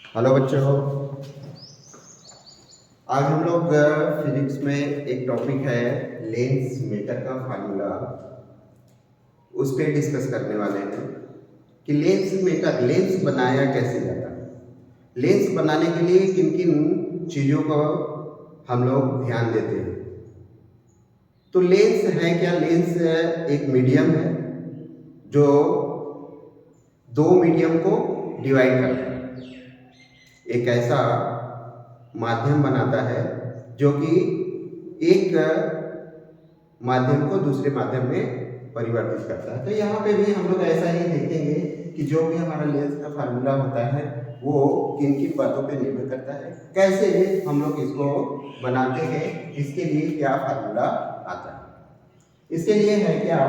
Hello बच्चों, आज हम लोग फिजिक्स में एक टॉपिक है लेंस मीटर का फार्मूला, उस पर डिस्कस करने वाले हैं कि लेंस मीटर लेंस बनाया कैसे जाता है। लेंस बनाने के लिए किन किन चीज़ों को हम लोग ध्यान देते हैं। तो लेंस है क्या? लेंस एक मीडियम है जो दो मीडियम को डिवाइड करता है, एक ऐसा माध्यम बनाता है जो कि एक माध्यम को दूसरे माध्यम में परिवर्तित करता है। तो यहाँ पे भी हम लोग ऐसा ही देखेंगे कि जो भी हमारा लेंस का फार्मूला होता है वो किन किन बातों पे निर्भर करता है, कैसे हम लोग इसको बनाते हैं, इसके लिए क्या फार्मूला आता है। इसके लिए है क्या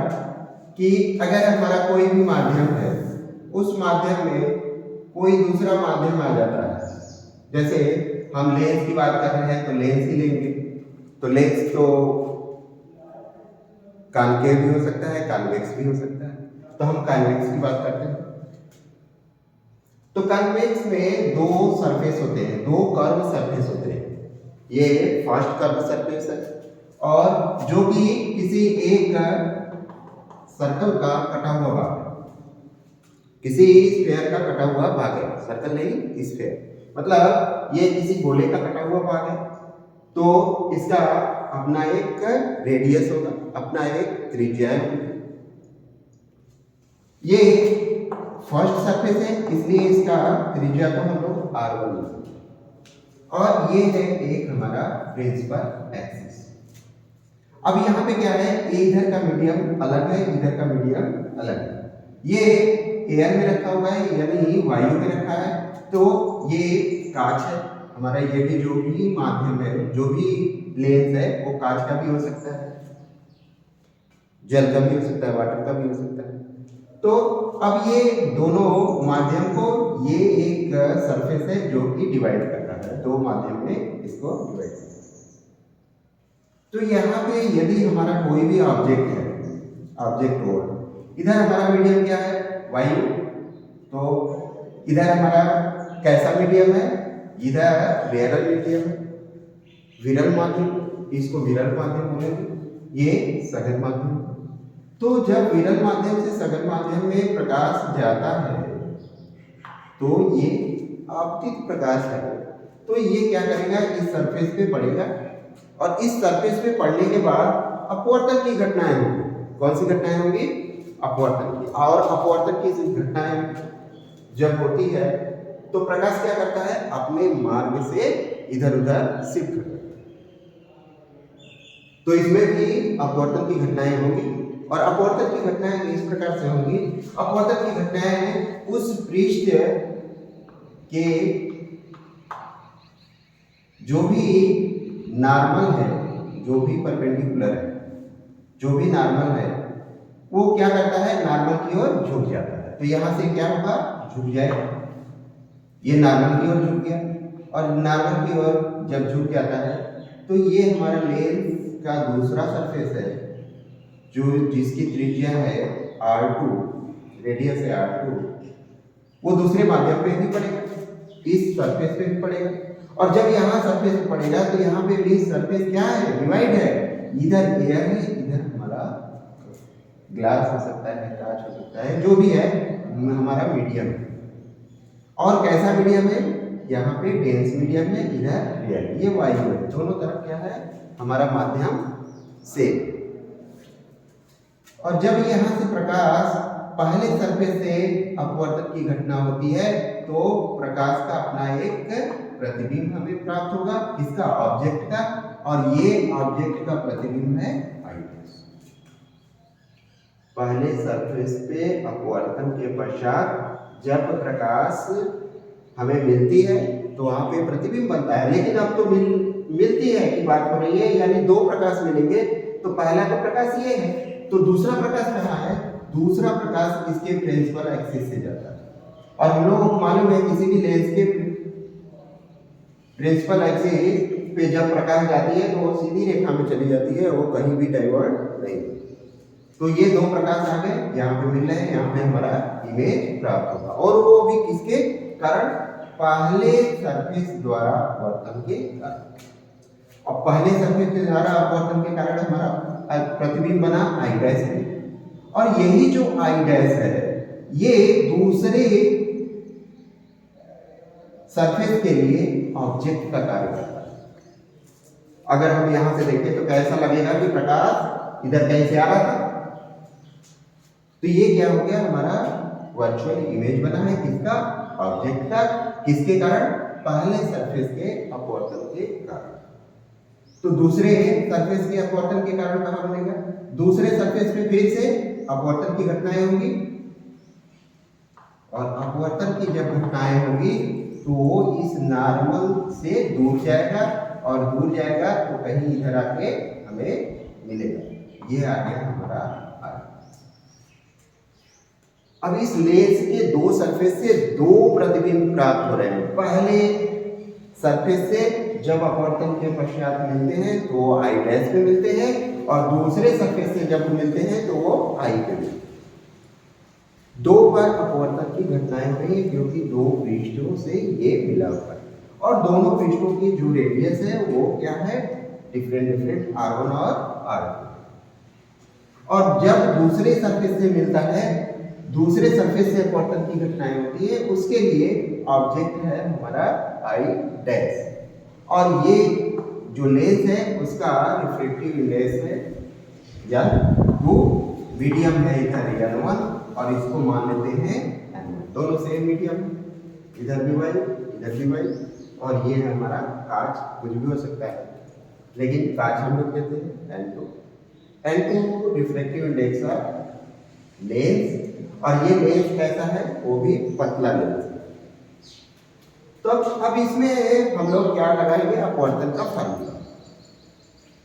कि अगर हमारा कोई भी माध्यम है, उस माध्यम में कोई दूसरा माध्यम आ जाता है, जैसे हम लेंस की बात कर रहे हैं तो लेंस ही लेंगे। तो लेंस तो कॉन्केव भी हो सकता है, कॉन्वेक्स भी हो सकता है, तो हम कॉन्वेक्स की बात करते हैं। तो कॉन्वेक्स में दो सरफेस होते हैं, दो कर्व सरफेस होते हैं। ये फर्स्ट कर्व सरफेस है और जो कि किसी एक सर्कल का कटा हुआ भाग है, किसी स्फीयर का कटा हुआ भाग है, सर्कल नहीं स्फीयर, मतलब ये किसी गोले का कटा हुआ भाग है। तो इसका अपना एक रेडियस होगा, अपना एक त्रिज्या होगी। ये फर्स्ट सरफेस है, इसलिए इसका त्रिज्या को हम लोग r1 लेंगे और ये है एक हमारा प्रिंसिपल एक्सिस। अब यहाँ पे क्या है, इधर का मीडियम अलग है, इधर का मीडियम अलग है। ये एयर में रखा हुआ है यानी वायु में रखा है, तो ये कांच है हमारा। ये भी जो भी माध्यम है, जो भी लेंस है, वो कांच का भी हो सकता है, जल का भी हो सकता है, वाटर का भी हो सकता है। तो अब ये दोनों माध्यम को, ये एक सरफेस है जो कि डिवाइड कर रहा है, दो माध्यम में इसको डिवाइड कर रहा है। तो यहाँ पे यदि हमारा कोई भी ऑब्जेक्ट है, ऑब्जेक्ट हो, इधर हमारा मीडियम क्या है, वायु, तो इधर हमारा कैसा मीडियम है, इधर विरल मीडियम है, विरल माध्यम, इसको विरल माध्यम बोलेंगे, ये सघन माध्यम। तो जब विरल माध्यम से सघन माध्यम में प्रकाश जाता है तो ये आपतित प्रकाश है, तो ये क्या करेगा, इस सरफेस पे पड़ेगा और इस सरफेस पे पड़ने के बाद अपवर्तन की घटनाएं होंगी। कौन सी घटनाएं होंगी? अपवर्तन की। और अपवर्तन की घटनाएं जब होती है तो प्रकाश क्या करता है, अपने मार्ग से इधर उधर शिफ्ट करता है। तो इसमें भी अपवर्तन की घटनाएं होंगी और अपवर्तन की घटनाएं इस प्रकार से होंगी। अपवर्तन की घटनाएं उस पृष्ठ के जो भी नॉर्मल है, जो भी परपेंडिकुलर है, जो भी नॉर्मल है, वो क्या करता है, नॉर्मल की ओर झुक जाता है। तो यहां से क्या होगा, झुक जाएगा, ये नॉर्मल की ओर झुक गया और नॉर्मल की ओर जब झुक जाता है तो ये हमारा लेंस का दूसरा सरफेस है जो जिसकी त्रिज्या है r2, रेडियस है r2, वो दूसरे माध्यम पे भी पड़ेगा, इस सरफेस पे भी पड़ेगा। और जब यहाँ सरफेस पे पड़ेगा तो यहाँ पे भी सरफेस क्या है, डिवाइड है, इधर एयर है, इधर हमारा ग्लास हो सकता है, कांच हो सकता है, जो भी है हमारा मीडियम है। और कैसा मीडियम है, यहाँ पे डेंस मीडियम है, इधर रियल, ये वायु है, दोनों तरफ क्या है हमारा माध्यम सेम। और जब यहाँ से प्रकाश पहले सरफेस से अपवर्तन की घटना होती है तो प्रकाश का अपना एक प्रतिबिंब हमें प्राप्त होगा, इसका ऑब्जेक्ट का, और ये ऑब्जेक्ट का प्रतिबिंब है आईरिस। पहले सरफेस पे अपवर्तन के पश्चात जब प्रकाश हमें मिलती है तो वहां पे प्रतिबिंब बनता है। लेकिन अब तो मिलती है की बात हो रही है, यानी दो प्रकाश मिलेंगे, तो पहला तो प्रकाश ये है, तो दूसरा प्रकाश कहाँ है, दूसरा प्रकाश इसके प्रिंसिपल एक्सिस से जाता है। और हम लोगों को मालूम है किसी भी लेंस के प्रिंसिपल एक्सिस पे जब प्रकाश जाती है तो वो सीधी रेखा में चली जाती है, वो कहीं भी डाइवर्ट नहीं। तो ये दो प्रकाश आ गए, यहाँ पे मिल रहे हैं, यहाँ पे हमारा इमेज प्राप्त होगा। और वो भी किसके कारण, पहले सरफेस द्वारा अपवर्तन के कारण। और पहले सरफेस के द्वारा अपवर्तन के कारण हमारा प्रतिबिंब बना आई डैश में, और यही जो आई डैश है ये दूसरे सरफेस के लिए ऑब्जेक्ट का कार्य करता है। अगर हम यहां से देखें तो कैसा लगेगा कि प्रकाश इधर कहीं से आ रहा था, तो ये क्या हो गया, हमारा वर्चुअल इमेज बना है किसका, ऑब्जेक्ट का। किसके कारण, पहले सरफेस के अपवर्तन के कारण। तो दूसरे सरफेस के अपवर्तन के कारण कहां बनेगा, दूसरे सरफेस पे फिर से अपवर्तन की घटनाएं होंगी, और अपवर्तन की जब घटनाएं होगी तो वो इस नॉर्मल से दूर जाएगा, और दूर जाएगा तो कहीं इधर आके हमें मिलेगा। ये आ गया हमारा आर। अब इस लेंस के दो सरफेस से दो प्रतिबिंब प्राप्त हो रहे हैं। पहले सरफेस से जब अपवर्तन के पश्चात मिलते हैं तो वो आई डैश पे मिलते हैं, और दूसरे सरफेस से जब मिलते हैं तो वो आई पे मिलते हैं। दो बार अपवर्तन की घटनाएं हुई क्योंकि दो पृष्ठों से ये मिला हुआ है, और दोनों पृष्ठों की जो रेडियस है वो क्या है, डिफरेंट R1 और R2। और जब दूसरे सरफेस से मिलता है, दूसरे सरफेस से अपवर्तन की घटनाएं होती है, उसके लिए ऑब्जेक्ट है हमारा आई डैश, और ये जो लेंस है उसका रिफ्रैक्टिव इंडेक्स है या वो मीडियम है इधर N1, और इसको मान लेते हैं N1। दोनों सेम मीडियम, इधर भी वाई इधर भी वाई, और ये है हमारा कांच, कुछ भी हो सकता है, लेकिन कांच हम लोग कहते हैं N2। N2 refractive index of lens, और ये लेंस कैसा है, वो भी पतला लेंस है। तो अब इसमें हम लोग क्या लगाएंगे, अपवर्तन का फार्मूला।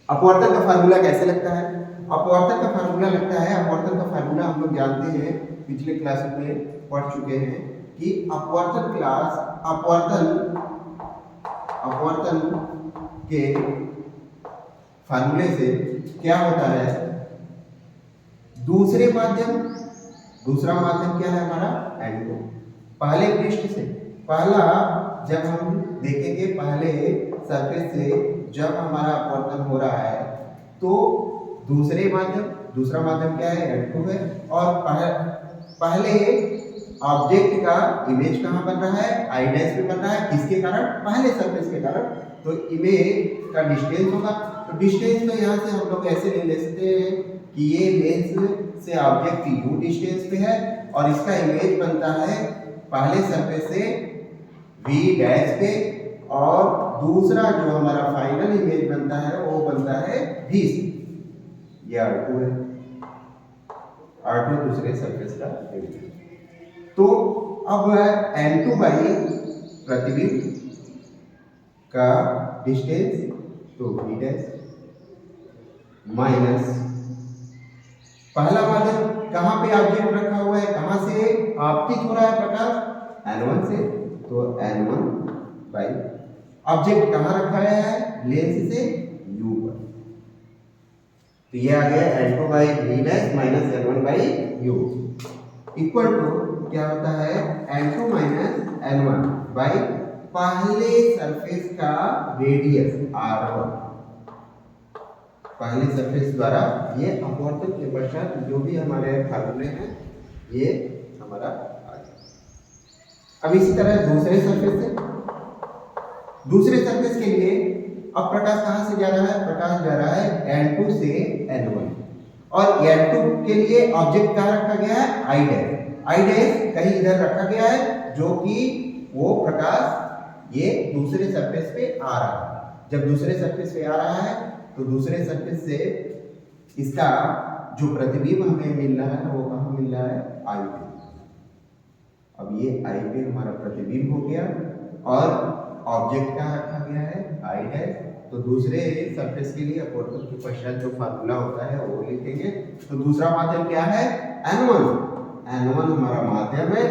अपवर्तन का फार्मूला कैसे लगता है, अपवर्तन का फार्मूला लगता है, अपवर्तन का फार्मूला हम लोग जानते हैं, पिछले क्लास में पढ़ चुके हैं कि अपवर्तन के फार्मूले से क्या होता है, दूसरा माध्यम क्या है हमारा N2। पहले पृष्ठ से, पहला जब हम देखेंगे पहले सरफेस से जब हमारा अपवर्तन हो रहा है तो दूसरा माध्यम क्या है, N2 है, और पहले ऑब्जेक्ट का इमेज कहाँ बन रहा है, आई डैश पे बन रहा है, किसके कारण, पहले सरफेस के कारण। तो इमेज का डिस्टेंस होगा, तो डिस्टेंस तो यहाँ से हम लोग ऐसे ले सकते हैं कि ये लेंस से ऑब्जेक्ट u डिस्टेंस पे है, और इसका इमेज बनता है पहले सरफेस से v डैश पे, और दूसरा जो हमारा फाइनल इमेज बनता है वो बनता है v से। ये R2 है, R2 दूसरे सरफेस का इमेज। तो अब N2 बाई प्रतिबिंब का डिस्टेंस, तो v डैश माइनस पहला माध्यम कहाँ पे ऑब्जेक्ट रखा हुआ है, कहाँ से आपतित हो रहा है प्रकाश, N1 से, तो N1 बाई ऑब्जेक्ट कहाँ रखा गया है, लेंस से U पर। तो ये आ गया N2 by V dash minus N1 by U equal to क्या होता है, N2 माइनस N1 बाई पहले सरफेस का रेडियस R1, पहले सरफेस द्वारा ये अपवर्तन के पश्चात जो भी हमारे फार्मूले हैं ये हमारा आ गया। अब इसी तरह दूसरे सरफेस के लिए अब प्रकाश कहाँ से जा रहा है, प्रकाश जा रहा है N2 से N1, और N2 के लिए ऑब्जेक्ट कहाँ रखा गया है, आई डैश कहीं इधर रखा गया है, जो कि वो प्रकाश ये दूसरे सरफेस पे आ रहा है। जब दूसरे सरफेस पे आ रहा है तो दूसरे सरफेस से इसका जो प्रतिबिंब हमें मिल रहा है वो कहाँ मिल रहा है, आई पे। अब ये आई पे हमारा प्रतिबिंब हो गया, और ऑब्जेक्ट कहाँ रखा गया है, आई डैश। तो दूसरे सरफेस के लिए अपवर्तन के पश्चात जो फार्मूला होता है वो लिखेंगे। तो दूसरा माध्यम क्या है, N1 हमारा माध्यम है,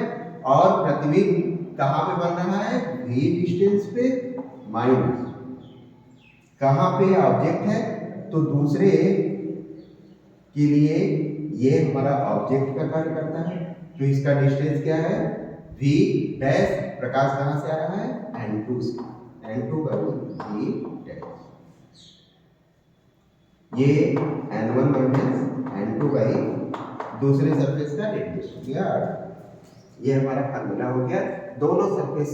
और प्रतिबिंब कहाँ पे बन रहा है, v डिस्टेंस पे, माइनस कहाँ पे ऑब्जेक्ट है, तो दूसरे के लिए ये हमारा ऑब्जेक्ट का कार्य करता है, तो इसका डिस्टेंस क्या है, v डैश प्रकाश कहाँ से आ रहा है? N2 से, N2 by V डैश, ये N1 माइनस N2 बाई दूसरे सरफेस का रेडियस हो गया। ये हमारा फार्मूला हो गया दोनों सरफेस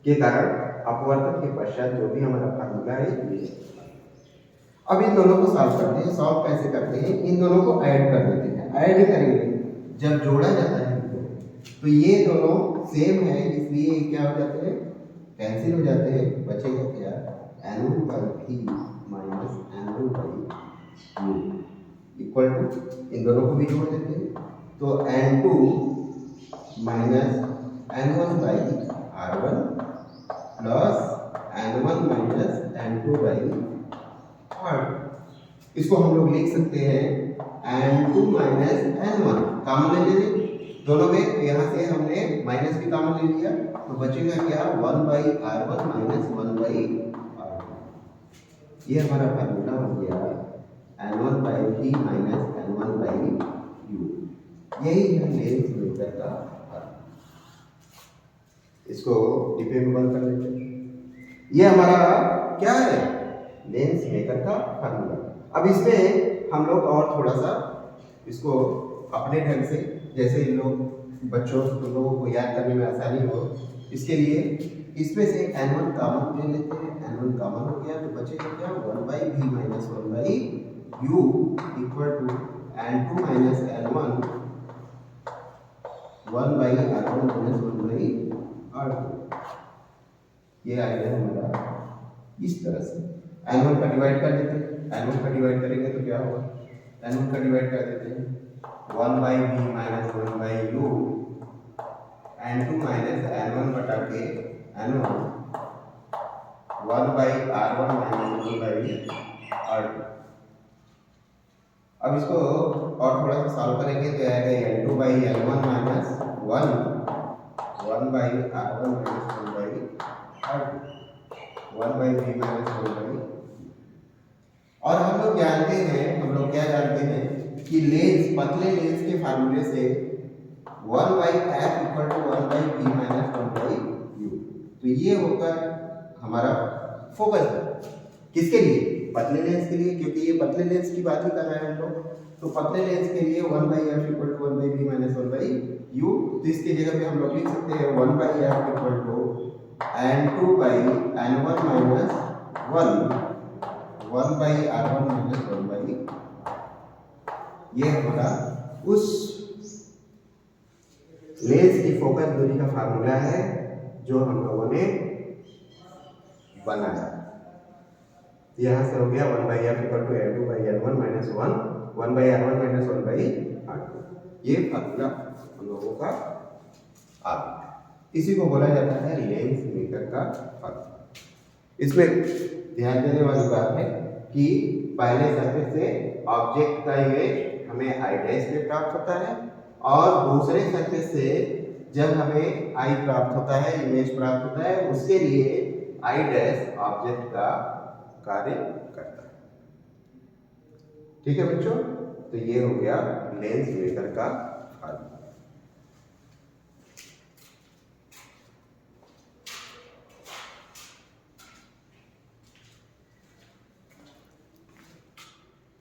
के कारण अपवर्तन के पश्चात जो भी हमारा फार्मूला है ये। अब इन दोनों को सॉल्व करते हैं। सॉल्व कैसे करते हैं? इन दोनों को ऐड कर देते हैं। ऐड करेंगे जब जोड़ा जाता है इनको, तो ये दोनों सेम है इसलिए क्या हो जाते हैं? कैंसिल हो जाते हैं। बचेगा क्या? N1 by V minus N1 by U equal to, इन दोनों को भी जोड़ देते हैं तो N2 minus N1 by R1 plus N1 minus N2 by R2। इसको हम लोग लिख सकते हैं N2 माइनस N1, कॉमन ले लेंगे दोनों में, यहाँ से हमने माइनस भी कॉमन ले लिया तो बचेगा क्या? 1 by R1 minus 1 by R2। ये हमारा फार्मूला हो गया N1 by V minus N1 by U। यही है लेंस मेकर का फार्मूला। इसको डिफे में बंद कर लेते हैं। ये हमारा क्या है? लेंस मेकर का फार्मूला। अब इसमें हम लोग और थोड़ा सा इसको अपने ढंग से, जैसे इन लोग बच्चों लोगों को याद करने में आसानी हो, इसके लिए इसमें से N1 कॉमन ले लेते हैं। N1 कॉमन हो गया तो बचेगा क्या? 1 by V minus 1 by U equal to N2 minus N1 1 by R1 minus 1 by R2। ये आएगा हमारा इस तरह से। N1 का डिवाइड कर देते हैं। N1 का डिवाइड करेंगे तो क्या होगा? N1 का डिवाइड कर देते हैं 1 by V minus 1 by U, N2 minus N1 बटा के N1 1 by R1 minus 1 by R2। अब इसको और थोड़ा सा सॉल्व करेंगे तो आएगा N2 by N1 minus 1 by R1 minus 1 by R2, 1 by V minus 1 by. और हम लोग जानते हैं, हम लोग क्या जानते हैं कि लेंस, पतले लेंस के फार्मूले से 1 by F equal to 1 by V minus 1 by U। तो ये होगा हमारा फोकस। किसके लिए? पतले लेंस के लिए, क्योंकि ये पतले लेंस की बात ही कर रहे हैं हम लोग। तो पतले लेंस के लिए 1 by F equal to 1 by V minus 1 by U। तो इसके जगह पे हम लोग लिख सकते हैं 1 by F equal to N2 by N1 minus 1 by R1 minus 1 by. ये हमारा उस लेंस की फोकस दूरी का फार्मूला है जो हम लोगों ने बनाया। यहाँ से हो गया 1 by F equal to N2 by N1 minus 1 by R1 minus 1 by R2। ये फार्मूला हम लोगों का आ गया। इसी को बोला जाता है लेंस मेकर का फार्मूला। इसमें ध्यान देने वाली बात है कि पहले सरफेस से ऑब्जेक्ट का इमेज हमें आई डैश में प्राप्त होता है और दूसरे सरफेस से जब हमें आई प्राप्त होता है, इमेज प्राप्त होता है, उसके लिए आई डैश ऑब्जेक्ट का कार्य करता है। ठीक है बच्चों, तो ये हो गया लेंस मेकर का फार्मूला।